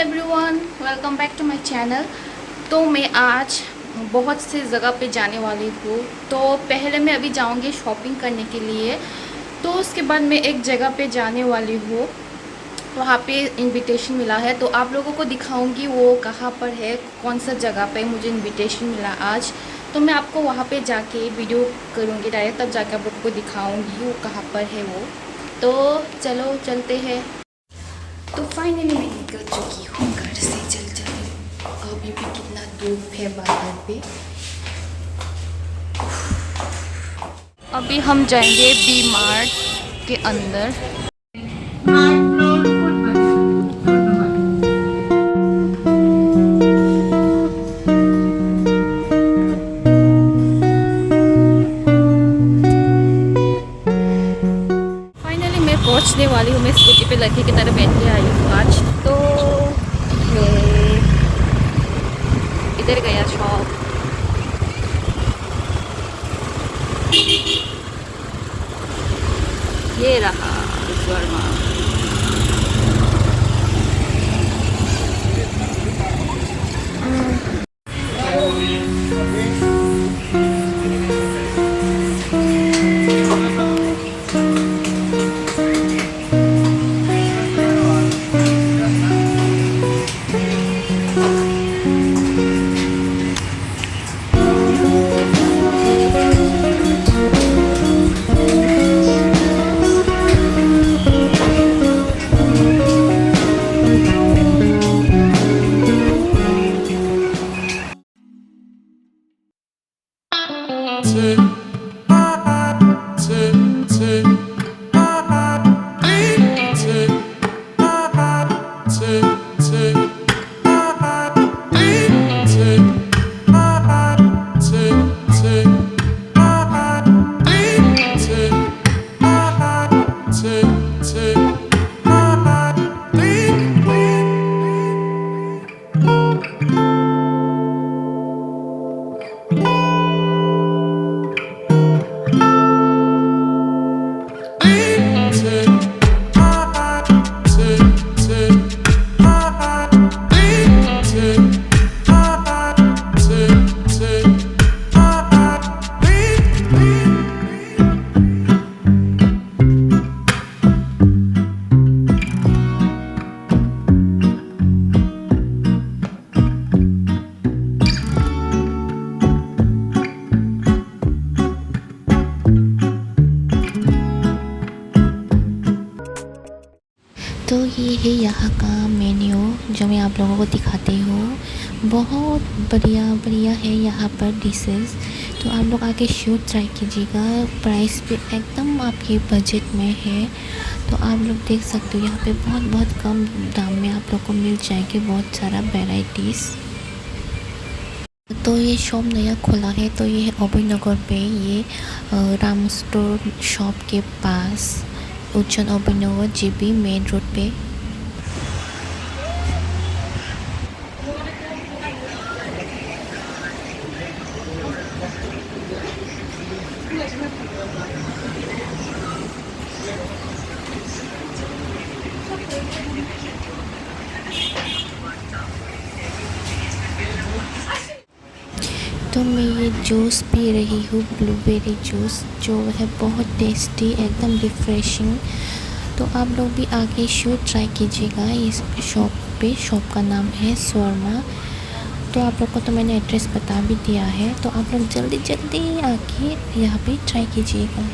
Everyone, welcome back to my channel. तो मैं आज बहुत से जगह पे जाने वाली हूँ। तो पहले मैं अभी जाऊँगी शॉपिंग करने के लिए। तो उसके बाद मैं एक जगह पे जाने वाली हूँ, वहाँ पे इनविटेशन मिला है। तो आप लोगों को दिखाऊंगी वो कहाँ पर है, कौन सा जगह पे मुझे इनविटेशन मिला आज। तो मैं आपको वहाँ पे जाके वीडियो करूँगी डायरेक्ट, तब जाके आप लोगों को दिखाऊँगी वो कहाँ पर है वो। तो चलो चलते हैं। तो फाइनली मैं निकल चुकी हूँ घर से चल अभी भी कितना धूप है बाहर पे। अभी हम जाएंगे बी मार्ट के अंदर। फाइनली मैं पहुँचने वाली हूँ। मैं स्कूटी पे लड़की की तरह बैठ के आई हूँ आज। तो मैं इधर गया शॉप, ये रहा शर्मा। तो ये है यहाँ का मेन्यू जो मैं आप लोगों को दिखाती हूँ। बहुत बढ़िया बढ़िया है यहाँ पर डिशेस। तो आप लोग आके शूट ट्राई कीजिएगा। प्राइस भी एकदम आपके बजट में है। तो आप लोग देख सकते हो यहाँ पे बहुत कम दाम में आप लोग को मिल जाएगी बहुत सारा वैरायटीज़। तो ये शॉप नया खुला है। तो ये है अभय नगर पे, ये राम स्टोर शॉप के पास, उज्जैन अभय नगर जीबी मेन रोड पे। तो मैं ये जूस पी रही हूँ, ब्लूबेरी जूस, जो है बहुत टेस्टी, एकदम रिफ्रेशिंग। तो आप लोग भी आके शूट ट्राई कीजिएगा इस शॉप पे। शॉप का नाम है शर्मा। तो आप लोग को तो मैंने एड्रेस बता भी दिया है। तो आप लोग जल्दी आके यहाँ पे ट्राई कीजिएगा।